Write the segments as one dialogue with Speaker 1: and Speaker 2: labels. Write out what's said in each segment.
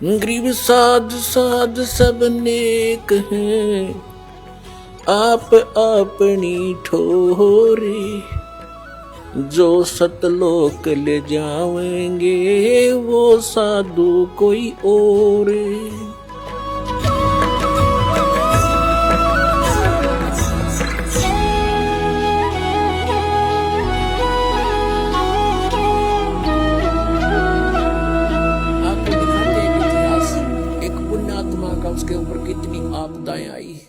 Speaker 1: गरीब साध साध सब नेक हैं, आप अपनी ठोरे। जो सतलोक ले जावेंगे वो साधु कोई और। उसके ऊपर कितनी आपदाएं आई,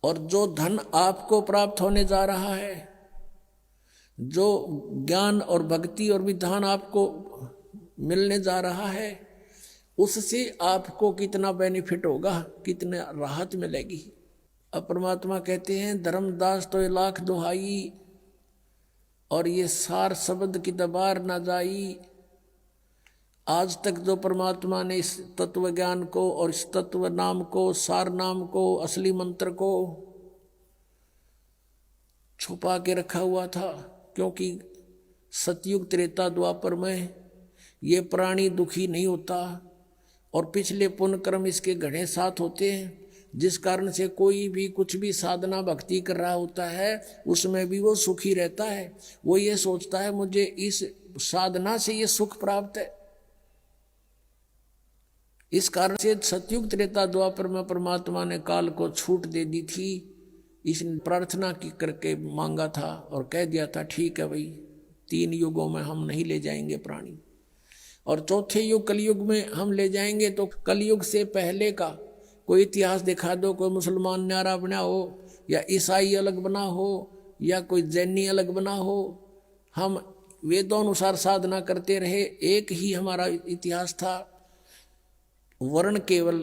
Speaker 1: और जो धन आपको प्राप्त होने जा रहा है, जो ज्ञान और भक्ति और विधान आपको मिलने जा रहा है, उससे आपको कितना बेनिफिट होगा, कितना राहत मिलेगी। अब परमात्मा कहते हैं धर्मदास तो ये लाख दुहाई, और ये सार शब्द की दबार ना जाई। आज तक जो परमात्मा ने इस तत्व ज्ञान को और इस तत्व नाम को, सार नाम को, असली मंत्र को छुपा के रखा हुआ था, क्योंकि सतयुग त्रेता द्वापर में ये प्राणी दुखी नहीं होता, और पिछले पुण्य कर्म इसके घड़े साथ होते हैं, जिस कारण से कोई भी कुछ भी साधना भक्ति कर रहा होता है उसमें भी वो सुखी रहता है। वो ये सोचता है मुझे इस साधना से ये सुख प्राप्त है। इस कारण से सतयुग त्रेता द्वापर में परमात्मा ने काल को छूट दे दी थी। इसने प्रार्थना की करके मांगा था और कह दिया था ठीक है भाई, 3 युगों में हम नहीं ले जाएंगे प्राणी, और चौथे युग कलयुग में हम ले जाएंगे। तो कलयुग से पहले का कोई इतिहास दिखा दो, कोई मुसलमान न्यारा बना हो, या ईसाई अलग बना हो, या कोई जैनी अलग बना हो। हम वेदों अनुसार साधना करते रहे, एक ही हमारा इतिहास था। वर्ण केवल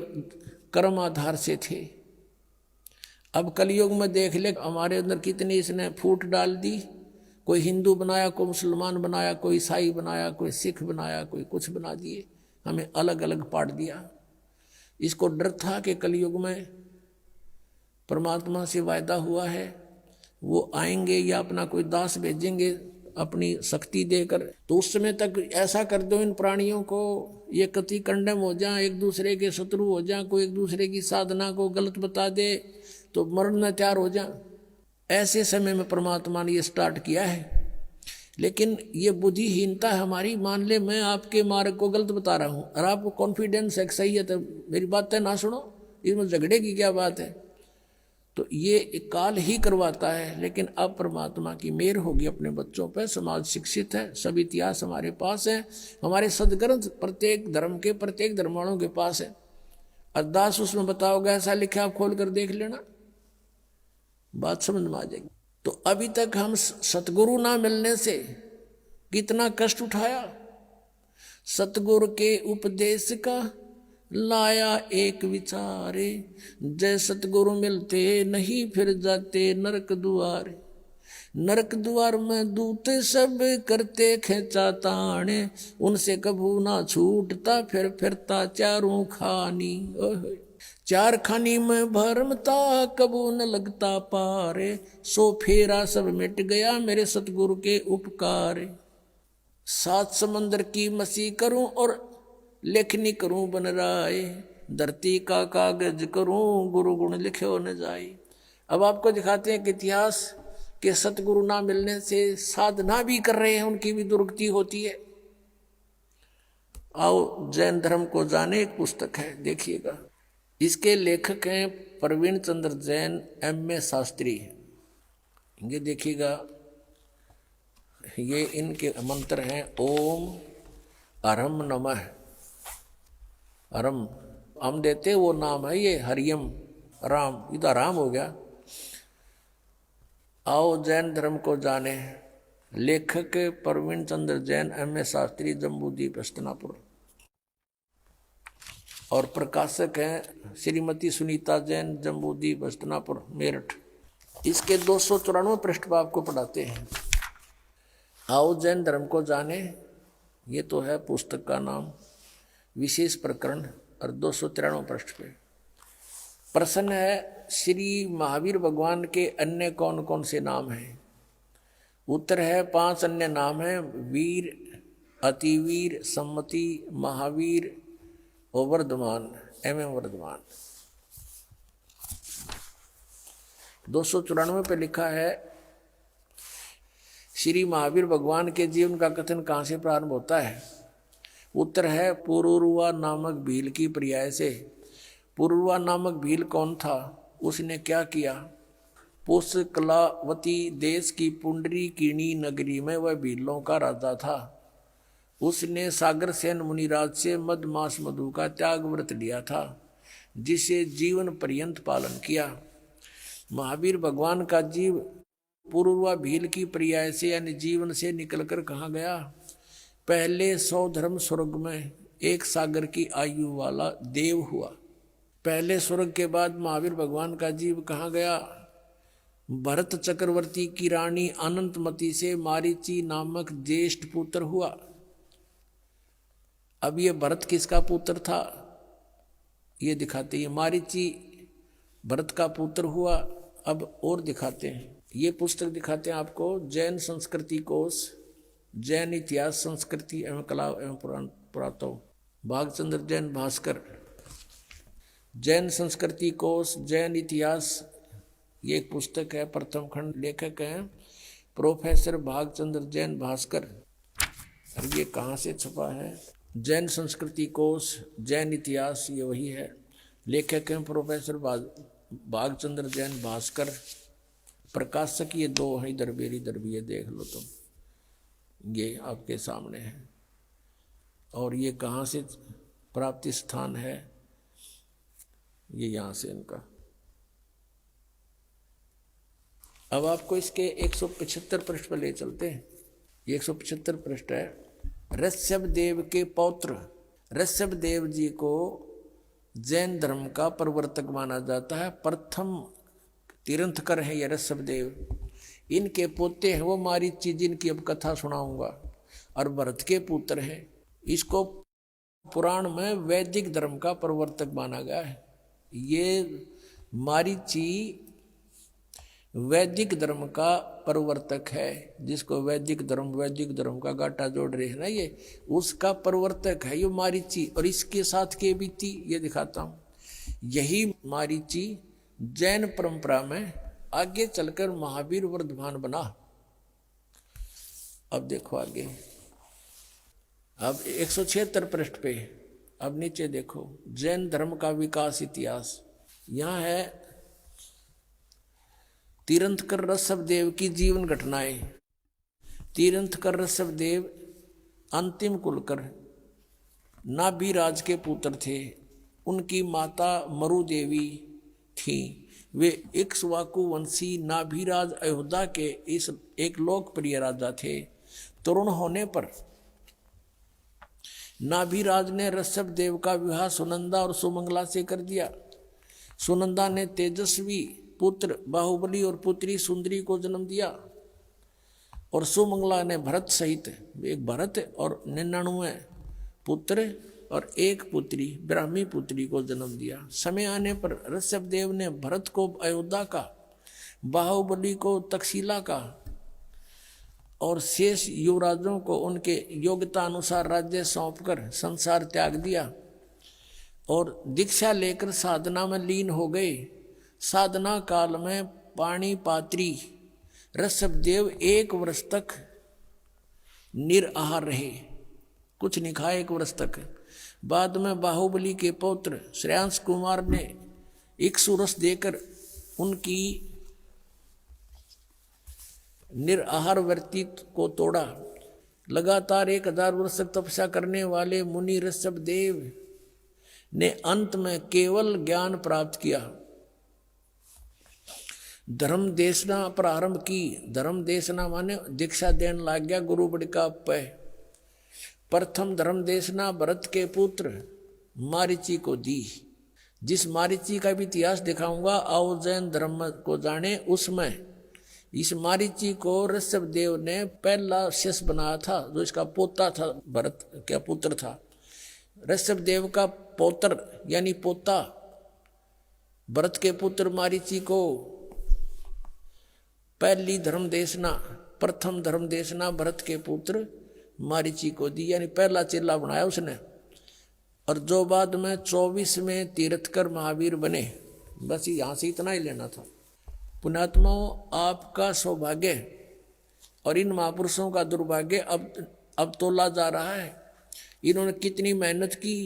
Speaker 1: कर्म आधार से थे। अब कलयुग में देख ले हमारे अंदर कितनी इसने फूट डाल दी। कोई हिंदू बनाया, कोई मुसलमान बनाया, कोई ईसाई बनाया, कोई सिख बनाया, कोई कुछ बना दिए, हमें अलग अलग पाट दिया। इसको डर था कि कलयुग में परमात्मा से वायदा हुआ है वो आएंगे या अपना कोई दास भेजेंगे अपनी शक्ति देकर, तो उस समय तक ऐसा कर दो इन प्राणियों को ये कति कंडम हो जाए, एक दूसरे के शत्रु हो जाए, कोई एक दूसरे की साधना को गलत बता दे तो मरण में तैयार हो जाए। ऐसे समय में परमात्मा ने ये स्टार्ट किया है। लेकिन ये बुद्धिहीनता हमारी, मान ले मैं आपके मार्ग को गलत बता रहा हूँ और आपको कॉन्फिडेंस है सही है, तो मेरी बातें ना सुनो, इसमें झगड़े की क्या बात है। तो ये काल ही करवाता है। लेकिन अब परमात्मा की मेहर होगी अपने बच्चों पर, समाज शिक्षित है, सब इतिहास हमारे पास है, हमारे सदग्रंथ प्रत्येक धर्म के, प्रत्येक धर्म वालों के पास है। अरदास उसमें बताओगे ऐसा लिखा, आप खोल कर देख लेना, बात समझ में आ जाएगी। तो अभी तक हम सतगुरु ना मिलने से कितना कष्ट उठाया। सतगुरु के उपदेश का लाया एक विचारे, जय सतगुरु मिलते नहीं फिर जाते नरक दुआरे। नरक द्वार में दूत सब करते खेचा ताने, उनसे कभू ना छूटता फिर फिरता चारों खानी। चार खानी में भरमता कबू न लगता पारे, सो फेरा सब मिट गया मेरे सतगुरु के उपकार। 7 समंदर की मसी करूं और लेखनी करूं बन राय, धरती का कागज करूं गुरु गुण लिखे न जाए। अब आपको दिखाते हैं कि इतिहास के सतगुरु ना मिलने से साधना भी कर रहे हैं, उनकी भी दुर्गति होती है। आओ जैन धर्म को जाने, एक पुस्तक है देखिएगा। इसके लेखक हैं प्रवीण चंद्र जैन, M.A. शास्त्री। ये देखिएगा, ये इनके मंत्र हैं ओम अरम नमः। अरम हम देते वो नाम है, ये हरियम राम, इधर राम हो गया। आओ जैन धर्म को जाने, लेखक प्रवीण चंद्र जैन, M.A. शास्त्री, जम्बूद्वीप हस्तिनापुर, और प्रकाशक हैं श्रीमती सुनीता जैन, जम्बूद्वीप हस्तिनापुर, मेरठ। इसके 294 पृष्ठ पर आपको पढ़ाते हैं। आओ जैन धर्म को जाने, ये तो है पुस्तक का नाम, विशेष प्रकरण, और 293 पृष्ठ पे प्रश्न है श्री महावीर भगवान के अन्य कौन कौन से नाम हैं। उत्तर है 5 अन्य नाम हैं, वीर, अतिवीर, सम्मति, महावीर और वर्धमान, वर्धमान। 294 पे लिखा है, श्री महावीर भगवान के जीवन का कथन कहाँ से प्रारंभ होता है? उत्तर है पुरुरवा नामक भील की पर्याय से। पुरुरवा नामक भील कौन था? उसने क्या किया? पुष्कलावती देश की पुंडरीकिणी नगरी में वह भीलों का राजा था। उसने सागरसेन मुनिराज से मधमास मधु का त्याग व्रत लिया था, जिसे जीवन पर्यंत पालन किया। महावीर भगवान का जीव पूर्वा भील की पर्याय से यानी जीवन से निकलकर कहाँ गया? पहले 100 धर्म स्वर्ग में एक सागर की आयु वाला देव हुआ। पहले स्वर्ग के बाद महावीर भगवान का जीव कहाँ गया? भरत चक्रवर्ती की रानी अनंतमती से मारीची नामक ज्येष्ठ पुत्र हुआ। अब ये भरत किसका पुत्र था ये दिखाते हैं। मारीची भरत का पुत्र हुआ। अब और दिखाते हैं, ये पुस्तक दिखाते हैं आपको, जैन संस्कृति कोश, जैन इतिहास संस्कृति एवं कला एवं पुरातत्व, भागचंद्र जैन भास्कर। जैन संस्कृति कोश, जैन इतिहास, ये एक पुस्तक है, प्रथम खंड, लेखक हैं प्रोफेसर भागचंद्र जैन भास्कर। और ये कहाँ से छपा है? जैन संस्कृति कोश, जैन इतिहास, ये वही है। लेखक हैं प्रोफेसर भागचंद्र जैन भास्कर। प्रकाशक ये दो हैं, इधर भी, ये देख लो तुम, ये आपके सामने है। और ये कहाँ से प्राप्ति स्थान है? ये यहाँ से इनका। अब आपको इसके 175 पृष्ठ पर ले चलते हैं। ये 175 पृष्ठ है। ऋषभ देव के पौत्र ऋषभ देव जी को जैन धर्म का प्रवर्तक माना जाता है। प्रथम तीर्थंकर है ये ऋषभ देव। इनके पोते हैं वो मारीची, जिनकी अब कथा सुनाऊंगा, और भरत के पुत्र हैं। इसको पुराण में वैदिक धर्म का प्रवर्तक माना गया है। ये मारीची वैदिक धर्म का प्रवर्तक है, जिसको वैदिक धर्म का गाटा जोड़ रहे हैं ना, ये उसका प्रवर्तक है ये मारीची। और इसके साथ के बीती ये दिखाता हूँ। यही मारीची जैन परंपरा में आगे चलकर महावीर वर्धमान बना। अब देखो आगे, अब 176 पृष्ठ पे, अब नीचे देखो, जैन धर्म का विकास इतिहास। यहाँ है तीर्थंकर ऋषभ देव की जीवन घटनाएं। तीर्थंकर ऋषभ देव अंतिम कुलकर नाभिराज के पुत्र थे। उनकी माता मरु देवी थी। वे इक्ष्वाकु वंशी नाभिराज अयोध्या के इस एक लोकप्रिय राजा थे। तरुण होने पर नाभिराज ने ऋषभ देव का विवाह सुनंदा और सुमंगला से कर दिया। सुनंदा ने तेजस्वी पुत्र बाहुबली और पुत्री सुंदरी को जन्म दिया, और सुमंगला ने भरत सहित एक भरत और 99 पुत्र और एक पुत्री ब्राह्मी पुत्री को जन्म दिया। समय आने पर ऋषभ देव ने भरत को अयोध्या का, बाहुबली को तक्षशिला का और शेष युवराजों को उनके योग्यता अनुसार राज्य सौंपकर संसार त्याग दिया और दीक्षा लेकर साधना में लीन हो गए। साधना काल में पाणिपात्री ऋषभ देव 1 वर्ष तक निराहार रहे, कुछ नहीं खाए 1 वर्ष तक। बाद में बाहुबली के पौत्र श्रेयांश कुमार ने इक्ष्वाकु देकर उनकी निराहार वृत्ति को तोड़ा। लगातार 1000 वर्ष तक तपस्या करने वाले मुनि ऋषभ देव ने अंत में केवल ज्ञान प्राप्त किया। धर्म देशना प्रारंभ की। धर्म देशना माने दीक्षा देने लग गया गुरु बड़ी का पे। प्रथम धर्म देशना भरत के पुत्र मारीची को दी। जिस मारीची का भी इतिहास दिखाऊंगा, आओ जैन धर्म को जाने। उसमें इस मारीची को ऋषभ देव ने पहला शिष्य बनाया था, जो इसका पोता था, भरत का पुत्र था। ऋषभ देव का पौत्र यानी पोता भरत के पुत्र मारीची को पहली धर्म देशना, प्रथम धर्म देशना भरत के पुत्र मारीची को दी, यानी पहला चेला बनाया उसने। और जो बाद में 24 में तीर्थकर महावीर बने, बस यहाँ से इतना ही लेना था। पुण्यात्माओं, आपका सौभाग्य और इन महापुरुषों का दुर्भाग्य अब तोला जा रहा है। इन्होंने कितनी मेहनत की,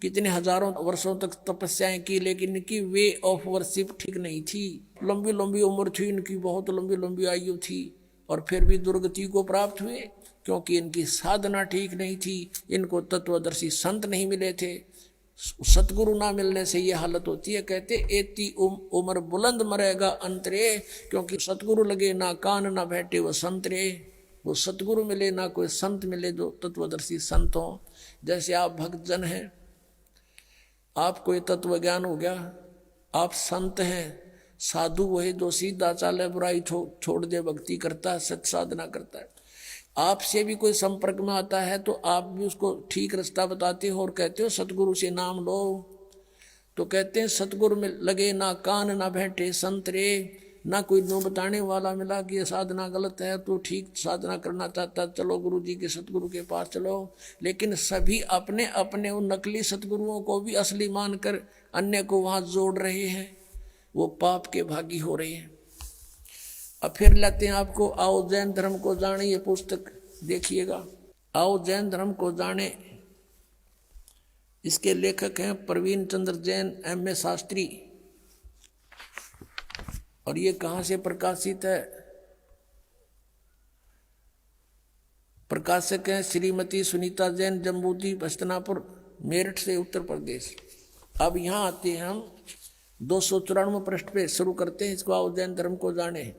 Speaker 1: कितने हजारों वर्षों तक तपस्याएं की, लेकिन इनकी वे ऑफ वर्शिप ठीक नहीं थी। लंबी लंबी उम्र थी इनकी, बहुत लंबी लंबी आयु थी, और फिर भी दुर्गति को प्राप्त हुए, क्योंकि इनकी साधना ठीक नहीं थी। इनको तत्वदर्शी संत नहीं मिले थे। सतगुरु ना मिलने से ये हालत होती है। कहते एती उम्र बुलंद मरेगा अंतरे, क्योंकि सतगुरु लगे ना कान ना बैठे वो संतरे। वो सतगुरु मिले ना कोई संत मिले जो तत्वदर्शी संत हो। जैसे आप भक्तजन हैं, आपको ये तत्व ज्ञान हो गया, आप संत हैं। साधु वही जो सीधा चाले, बुराई छोड़ दे, भक्ति करता है, सत साधना करता है। आपसे भी कोई संपर्क में आता है तो आप भी उसको ठीक रास्ता बताते हो और कहते हो सतगुरु से नाम लो। तो कहते हैं सतगुरु में लगे ना कान ना बैठे संतरे, ना कोई नो बताने वाला मिला कि ये साधना गलत है, तो ठीक साधना करना चाहता चलो गुरु जी के सतगुरु के पास चलो। लेकिन सभी अपने अपने उन नकली सतगुरुओं को भी असली मानकर अन्य को वहां जोड़ रहे हैं, वो पाप के भागी हो रहे हैं। अब फिर लाते हैं आपको आओ जैन धर्म को जाने, ये पुस्तक देखिएगा, आओ जैन धर्म को जाने। इसके लेखक हैं प्रवीण चंद्र जैन, M.A. शास्त्री। और ये कहाँ से प्रकाशित है? प्रकाशक हैं श्रीमती सुनीता जैन, जम्बूद्वीप हस्तनापुर, मेरठ से, उत्तर प्रदेश। अब यहाँ आते हैं हम 294 पृष्ठ पे शुरू करते हैं इसको, आओ जैन धर्म को जाने।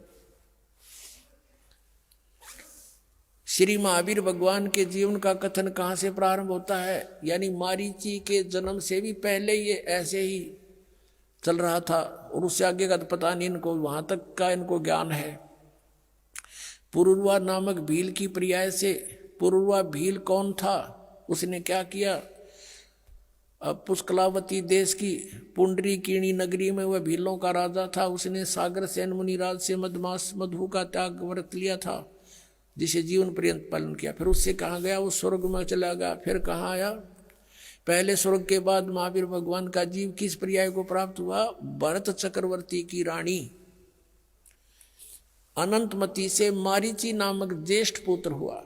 Speaker 1: श्री महावीर भगवान के जीवन का कथन कहाँ से प्रारंभ होता है? यानी मारीची के जन्म से भी पहले ये ऐसे ही चल रहा था, और उससे आगे का तो पता नहीं इनको, वहां तक का इनको ज्ञान है। पुरुरवा नामक भील की पर्याय से, पुरुरवा भील कौन था, उसने क्या किया? अब पुष्कलावती देश की पुंडरीकीणी नगरी में वह भीलों का राजा था। उसने सागर सेन मुनिराज से मधमास मधु का त्याग व्रत लिया था, जिसे जीवन पर्यंत पालन किया। फिर उससे कहाँ गया? वो स्वर्ग में चला गया। फिर कहाँ आया? पहले स्वर्ग के बाद महावीर भगवान का जीव किस पर्याय को प्राप्त हुआ? भरत चक्रवर्ती की रानी अनंतमती से मारीची नामक ज्येष्ठ पुत्र हुआ।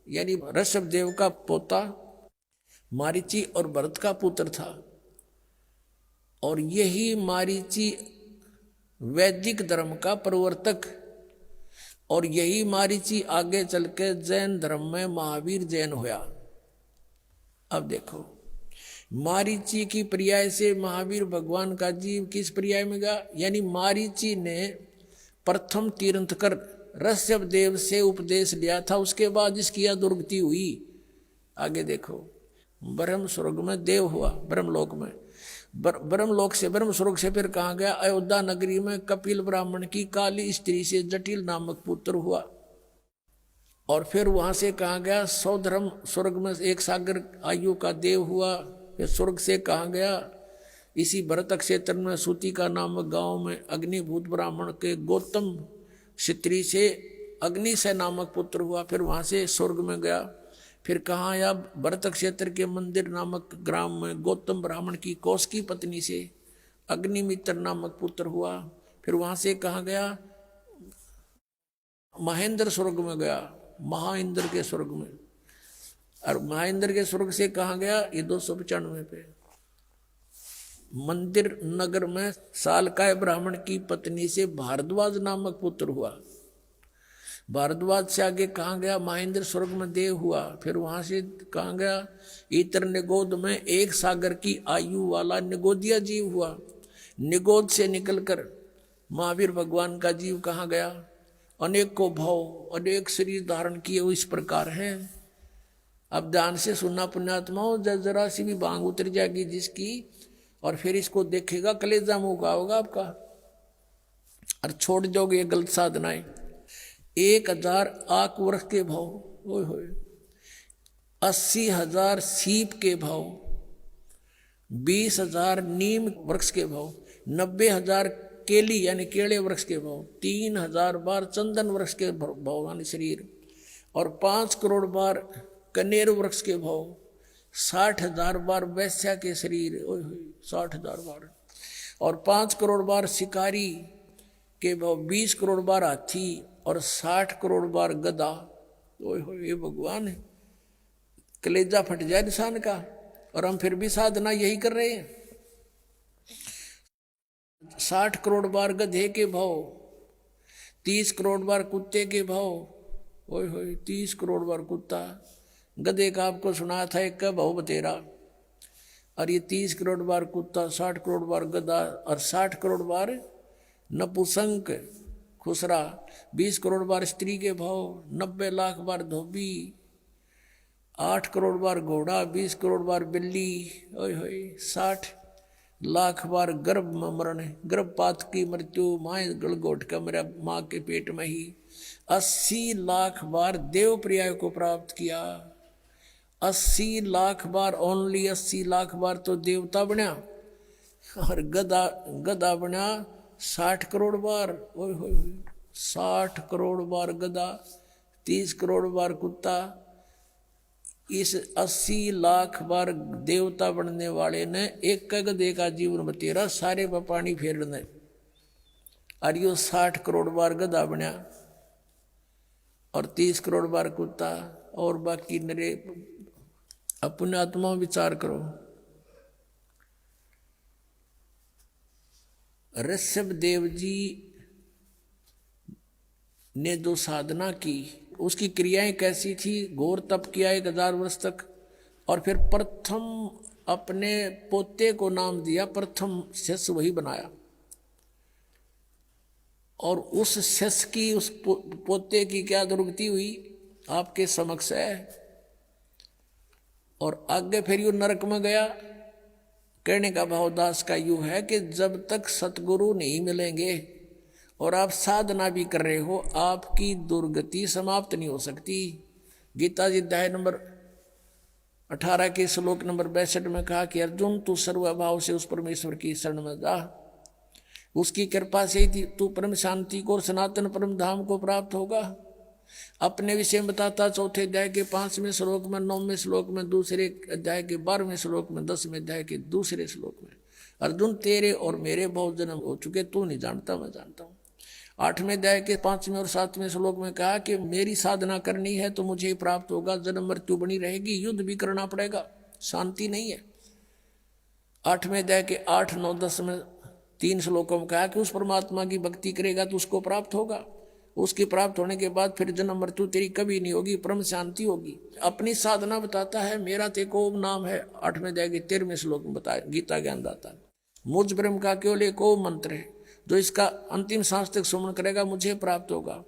Speaker 1: यानी ऋषभ देव का पोता मारीची और भरत का पुत्र था। और यही मारीची वैदिक धर्म का प्रवर्तक, और यही मारीची आगे चल के जैन धर्म में महावीर जैन हुआ। अब देखो, मारीची की पर्याय से महावीर भगवान का जीव किस पर्याय में गया? यानी मारीची ने प्रथम तीर्थंकर ऋषभ देव से उपदेश लिया था, उसके बाद इसकी दुर्गति हुई। आगे देखो, ब्रह्म स्वर्ग में देव हुआ, ब्रह्मलोक में, ब्रह्मलोक से ब्रह्म स्वर्ग से फिर कहाँ गया? अयोध्या नगरी में कपिल ब्राह्मण की काली स्त्री से जटिल नामक पुत्र हुआ। और फिर वहां से कहाँ गया? सौधर्म स्वर्ग में एक सागर आयु का देव हुआ। फिर स्वर्ग से कहाँ गया? इसी भरत क्षेत्र में सूतिका नामक गांव में अग्निभूत ब्राह्मण के गौतम स्त्री से अग्निशय नामक पुत्र हुआ। फिर वहां से स्वर्ग में गया। फिर कहाँ आया? भरत क्षेत्र के मंदिर नामक ग्राम में गौतम ब्राह्मण की कौश की पत्नी से अग्निमित्र नामक पुत्र हुआ। फिर वहां से कहाँ गया? महेंद्र स्वर्ग में गया, महाइंद्र के स्वर्ग में। और महेंद्र के स्वर्ग से कहाँ गया? ये 295 पे मंदिर नगर में सालकाय ब्राह्मण की पत्नी से भारद्वाज नामक पुत्र हुआ। भारद्वाज से आगे कहाँ गया? महेंद्र स्वर्ग में देव हुआ। फिर वहां से कहाँ गया? इतर निगोद में एक सागर की आयु वाला निगोदिया जीव हुआ। निगोद से निकलकर महावीर भगवान का जीव कहाँ गया? अनेक को भाव, अनेक शरीर धारण किए हुए इस प्रकार है। अब ध्यान से सुनना पुण्यात्माओं, जरा सी भी बांग उतर जाएगी जिसकी, और फिर इसको देखेगा कलेजा मुंह का होगा आपका, और छोड़ दोगे ये गलत साधनाएं। 1000 आक वर्ष के भाव, ओए होए, 80,000 सीप के भाव, 20,000 नीम वृक्ष के भाव, 90,000 केली यानी केले वृक्ष के भाव, 3,000 बार चंदन वृक्ष के भाव यानी शरीर, और 5 करोड़ बार कनेर वृक्ष के भाव, 60,000 बार वैश्या के शरीर, 60,000 बार, और 5 करोड़ बार शिकारी के भाव, 20 करोड़ बार हाथी और 60 करोड़ बार गधा। ओए हो, ये भगवान है, कलेजा फट जाए इंसान का। और हम फिर भी साधना यही कर रहे हैं। 60 करोड़ बार गधे के भाव, 30 करोड़ बार कुत्ते के भाव। ओए होए, 30 करोड़ बार कुत्ता, गधे का आपको सुना था एक का भाव बतेरा, और ये 30 करोड़ बार कुत्ता, 60 करोड़ बार गधा और 60 करोड़ बार नपुसंक खुसरा, 20 करोड़ बार स्त्री के भाव, 90 लाख बार धोबी, 8 करोड़ बार घोड़ा, 20 करोड़ बार बिल्ली। ओए होए, 60 लाख बार गर्भ में मरण, गर्भपात की मृत्यु, माए गलगोट का मेरा माँ के पेट में ही। 80 लाख बार देव पर्याय को प्राप्त किया, 80 लाख बार, ओनली 80 लाख बार तो देवता बना, और गधा बना 60 करोड़ बार। ओए होए, 60 करोड़ बार गधा, 30 करोड़ बार कुत्ता। इस 80 लाख बार देवता बनने वाले ने एक गधे का जीवन बतेरा, सारे पर पानी फेरने, और यो 60 करोड़ बार गधा बना और 30 करोड़ बार कुत्ता। और बाकी नरे अपने आत्मा विचार करो। ऋषभ देव जी ने जो साधना की, उसकी क्रियाएं कैसी थी? घोर तप किया 1000 वर्ष तक, और फिर प्रथम अपने पोते को नाम दिया, प्रथम शिष्य वही बनाया, और उस शिष्य की, उस पोते की क्या दुर्गति हुई आपके समक्ष है। और आगे फिर यू नरक में गया। कहने का भाव दास का यू है कि जब तक सतगुरु नहीं मिलेंगे और आप साधना भी कर रहे हो, आपकी दुर्गति समाप्त नहीं हो सकती। गीता जी अध्याय नंबर 18 के श्लोक नंबर 62 में कहा कि अर्जुन, तू सर्वभाव से उस परमेश्वर की शरण में जा, उसकी कृपा से ही तू परम शांति को और सनातन परम धाम को प्राप्त होगा। अपने विषय में बताता 4थे अध्याय के 5वें श्लोक में, 9वें श्लोक में, दूसरे अध्याय के 12वें श्लोक में, 10वें अध्याय के दूसरे श्लोक में, अर्जुन तेरे और मेरे बहुत जन्म हो चुके, तू नहीं जानता, मैं जानता हूँ। 8वें अध्याय के 5वें और 7वें श्लोक में कहा कि मेरी साधना करनी है तो मुझे ही प्राप्त होगा, जन्म मृत्यु बनी रहेगी, युद्ध भी करना पड़ेगा, शांति नहीं है। 8वें अध्याय के 8, 9, 10 में 3 श्लोकों में कहा कि उस परमात्मा की भक्ति करेगा तो उसको प्राप्त होगा, उसकी प्राप्त होने के बाद फिर जन्म मृत्यु तेरी कभी नहीं होगी, परम शांति होगी। अपनी साधना बताता है, मेरा तेको ओम नाम है, 8वें अध्याय के 13वें श्लोक में बताया गीता ज्ञानदाता। मुझ ब्रह्म का केवल एक ओम मंत्र है, जो इसका अंतिम सांस तक सुमन करेगा मुझे प्राप्त होगा,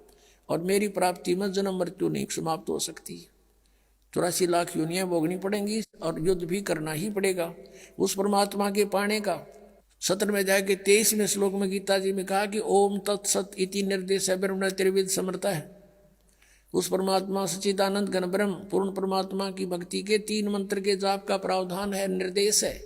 Speaker 1: और मेरी प्राप्ति में जन्म मृत्यु नहीं समाप्त हो सकती। 84 लाख योनियां भोगनी पड़ेंगी और युद्ध भी करना ही पड़ेगा उस परमात्मा के पाने का। 17वें अध्याय के 23वें श्लोक में गीता जी में कहा कि ओम तत्सत इति निर्देश है, ब्रह्म त्रिविध समर्था है। उस परमात्मा सच्चिदानंद घन ब्रह्म पूर्ण परमात्मा की भक्ति के 3 मंत्र के जाप का प्रावधान है, निर्देश है।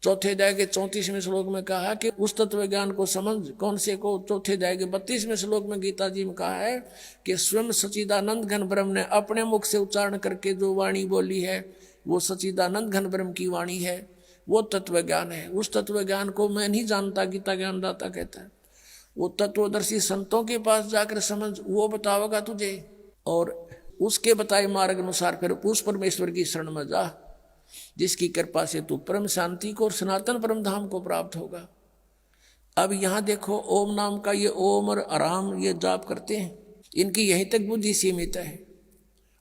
Speaker 1: 4थे अध्याय के 34वें श्लोक में कहा कि उस तत्व ज्ञान को समझ, कौन से को? 4थे अध्याय के 32वें श्लोक में गीता जी में कहा है कि स्वयं सच्चिदानंद घन ब्रह्म ने अपने मुख से उच्चारण करके जो वाणी बोली है वो सच्चिदानंद घन ब्रह्म की वाणी है, वो तत्व ज्ञान है। उस तत्व ज्ञान को मैं नहीं जानता, गीता ज्ञानदाता कहता है, वो तत्वदर्शी संतों के पास जाकर समझ, वो बतावेगा तुझे, और उसके बताए मार्ग अनुसार फिर उस परमेश्वर की शरण में जा, जिसकी कृपा से तू परम शांति को और सनातन परम धाम को प्राप्त होगा। अब यहां देखो, ओम नाम का ये ओम और आराम ये जाप करते हैं, इनकी यहीं तक बुद्धि सीमित है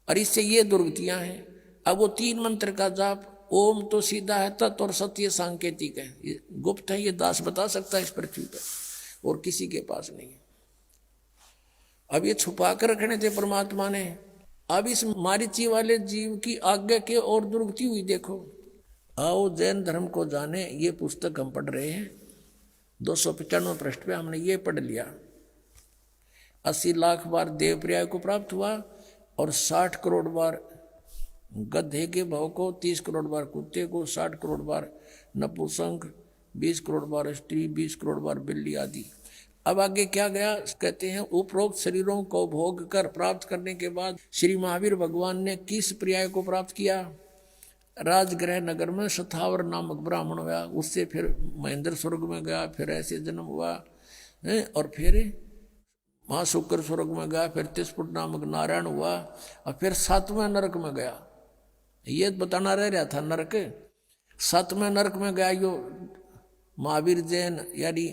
Speaker 1: और इससे ये दुर्गतियां हैं। अब वो 3 मंत्र का जाप, ओम तो सीधा है, तत् और सत्य सांकेतिक है, ये गुप्त है, ये दास बता सकता है इस पृथ्वी पर, और किसी के पास नहीं है। अब ये छुपा कर रखने थे परमात्मा ने। अब इस मारीची वाले जीव की आज्ञा के और दुर्गति हुई। देखो, आओ जैन धर्म को जाने, ये पुस्तक हम पढ़ रहे हैं, 295 पृष्ठ पे हमने ये पढ़ लिया। 80 लाख बार देव पर्याय को प्राप्त हुआ और 60 करोड़ बार गधे के भाव को, 30 करोड़ बार कुत्ते को, 60 करोड़ बार नपुंसक, 20 करोड़ बार स्त्री, 20 करोड़ बार बिल्ली आदि। अब आगे क्या गया, कहते हैं उपरोक्त शरीरों को भोग कर प्राप्त करने के बाद श्री महावीर भगवान ने किस पर्याय को प्राप्त किया? राजगृह नगर में शथावर नामक ब्राह्मण हुआ, उससे फिर महेंद्र स्वर्ग में गया, फिर ऐसे जन्म हुआ है, और फिर महाशुक्र स्वर्ग में गया, फिर तिस्पुट नामक नारायण हुआ, और फिर 7वें नरक में गया। ये बताना रह रहा था नरक। 7वें नरक में गया यो महावीर जैन यानी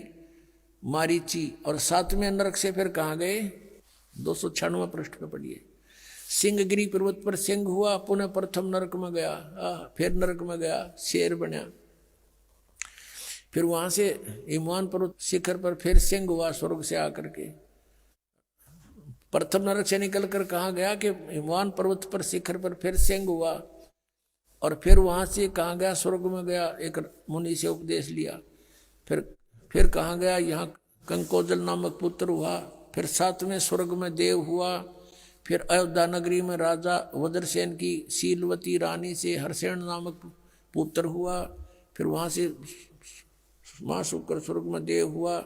Speaker 1: मारीची, और 7वें नरक से फिर कहाँ गए? 296 पृष्ठ पे पढ़िए। सिंहगिरी पर्वत पर सिंह हुआ, पुनः प्रथम नरक में गया, फिर नरक में गया, शेर बना, फिर वहां से हिमवान पर्वत शिखर पर फिर सिंह हुआ स्वर्ग से आकर के। प्रथम नरक से निकल कर कहाँ गया कि हिमवान पर्वत पर शिखर पर फिर सिंह हुआ, और फिर वहां से कहाँ गया? स्वर्ग में गया, एक मुनि से उपदेश लिया। फिर कहाँ गया? यहाँ कंकोजल नामक पुत्र हुआ, फिर 7वें स्वर्ग में देव हुआ, फिर अयोध्या नगरी में राजा वज्रसेन की शीलवती रानी से हरसेन नामक पुत्र हुआ, फिर वहाँ से महाशुक्र स्वर्ग में देव हुआ,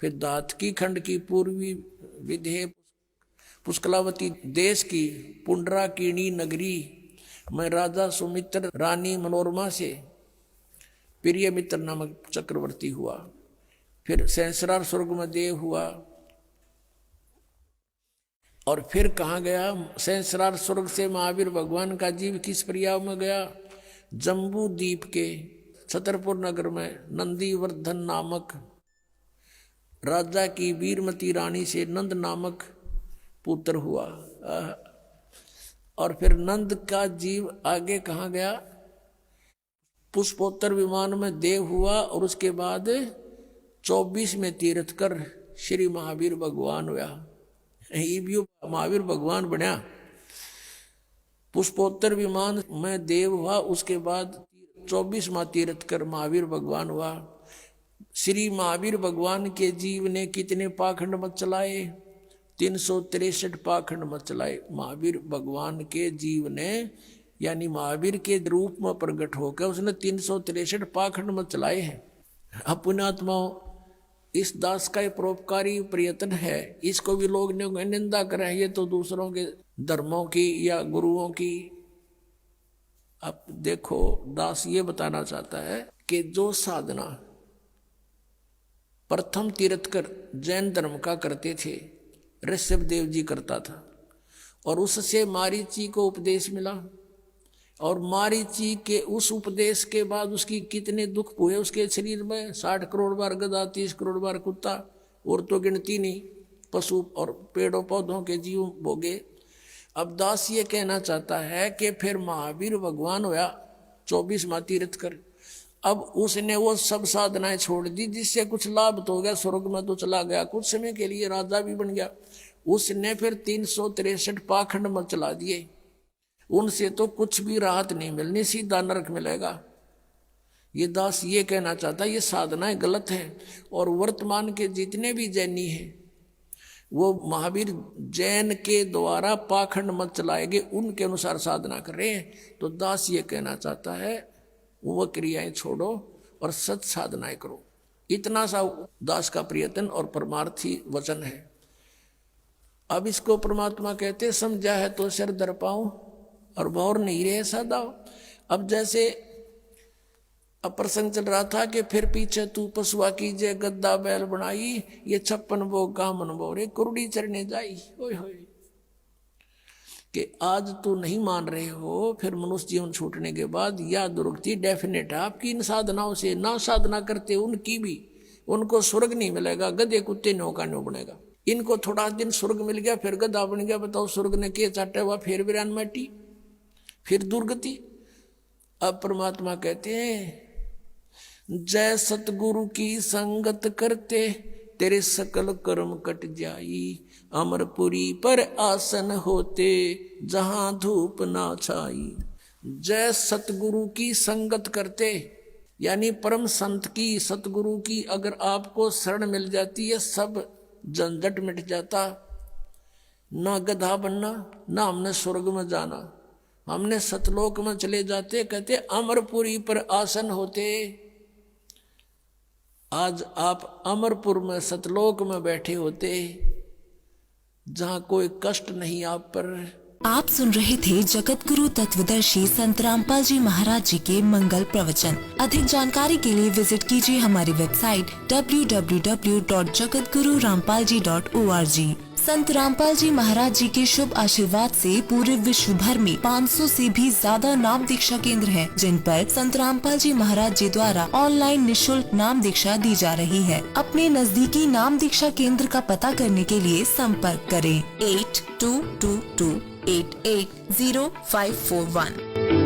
Speaker 1: फिर दातकी खंड की पूर्वी विधेय पुष्कलावती देश की पुंडराकिणी नगरी में राजा सुमित्र रानी मनोरमा से प्रिय मित्र नामक चक्रवर्ती हुआ, फिर सहस्रार स्वर्ग में देव हुआ, और फिर कहाँ गया? सहस्रार स्वर्ग से महावीर भगवान का जीव किस पर्याय में गया? जम्बू द्वीप के छतरपुर नगर में नंदीवर्धन नामक राजा की वीरमती रानी से नंद नामक पुत्र हुआ, और फिर नंद का जीव आगे कहाँ गया? पुष्पोत्तर विमान में देव हुआ, और उसके बाद 24 में तीर्थ कर श्री महावीर भगवान हुआ। महावीर भगवान बना, पुष्पोत्तर विमान में देव हुआ, उसके बाद 24वां तीर्थ कर महावीर भगवान हुआ। श्री महावीर भगवान के जीव ने कितने पाखंड मत चलाए? 363 पाखंड मत चलाए। महावीर भगवान के जीव ने यानी महावीर के रूप में प्रकट होकर उसने 363 पाखंड मत चलाए हैं। अपने आत्माओं, इस दास का परोपकारी प्रयत्न है, इसको भी लोग ने निंदा कर रहे, ये तो दूसरों के धर्मों की या गुरुओं की। अब देखो, दास ये बताना चाहता है कि जो साधना प्रथम तीर्थकर जैन धर्म का करते थे, ऋषभ देव जी करता था, और उससे मारीची को उपदेश मिला, और मारीची के उस उपदेश के बाद उसकी कितने दुख हुए उसके शरीर में। 60 करोड़ बार गधा, 30 करोड़ बार कुत्ता, और तो गिनती नहीं, पशु और पेड़ों पौधों के जीव भोगे। अब दास ये कहना चाहता है कि फिर महावीर भगवान हुआ 24वां तीर्थ कर, अब उसने वो सब साधनाएं छोड़ दी जिससे कुछ लाभ तो हो गया, स्वर्ग में तो चला गया, कुछ समय के लिए राजा भी बन गया। उसने फिर 363 पाखंड मत चला दिए, उनसे तो कुछ भी राहत नहीं मिलनी, सीधा नरक मिलेगा। ये दास ये कहना चाहता है ये साधनाएं गलत है, और वर्तमान के जितने भी जैनी हैं वो महावीर जैन के द्वारा पाखंड मत चलाएंगे, उनके अनुसार साधना कर रहे हैं। तो दास ये कहना चाहता है वो क्रियाएं छोड़ो और सत साधनाएं करो। इतना सा दास का प्रयत्न और परमार्थी वचन है। अब इसको परमात्मा कहते समझा है तो सिर धर पाऊं और भौर नहीं रहे सदाओ। अब जैसे अब प्रसंग चल रहा था कि फिर पीछे तू पशुआ कीजिए गद्दा बैल बनाई, ये 56 भोग का मन बोरे कुरुड़ी चढ़ने जाई। ओए होए कि आज तू नहीं मान रहे हो, फिर मनुष्य जीवन छूटने के बाद या दुर्गति डेफिनेट है आपकी। इन साधनाओं से ना साधना करते उनकी भी, उनको स्वर्ग नहीं मिलेगा, गधे कुत्ते नो का नो बनेगा। इनको थोड़ा दिन स्वर्ग मिल गया फिर गधा बन गया। बताओ स्वर्ग ने के चाटे हुआ, फिर वीरान माटी, फिर दुर्गति। अब परमात्मा कहते हैं जय सतगुरु की संगत करते तेरे सकल कर्म कट जाई, अमरपुरी पर आसन होते जहां धूप ना छाई। जय सतगुरु की संगत करते यानी परम संत की, सतगुरु की अगर आपको शरण मिल जाती है सब झंझट मिट जाता। ना गधा बनना, ना हमने स्वर्ग में जाना, हमने सतलोक में चले जाते। कहते अमरपुरी पर आसन होते, आज आप अमरपुर में सतलोक में बैठे होते, जहां कोई कष्ट नहीं आप पर।
Speaker 2: आप सुन रहे थे जगत गुरु तत्वदर्शी संत रामपाल जी महाराज जी के मंगल प्रवचन। अधिक जानकारी के लिए विजिट कीजिए हमारी वेबसाइट www.jagatgururampalji.org। संत रामपाल जी महाराज जी के शुभ आशीर्वाद से पूरे विश्व भर में 500 से भी ज्यादा नाम दीक्षा केंद्र हैं, जिन पर संत रामपाल जी महाराज जी द्वारा ऑनलाइन निशुल्क नाम दीक्षा दी जा रही है। अपने नजदीकी नाम दीक्षा केंद्र का पता करने के लिए संपर्क करें 8222880541।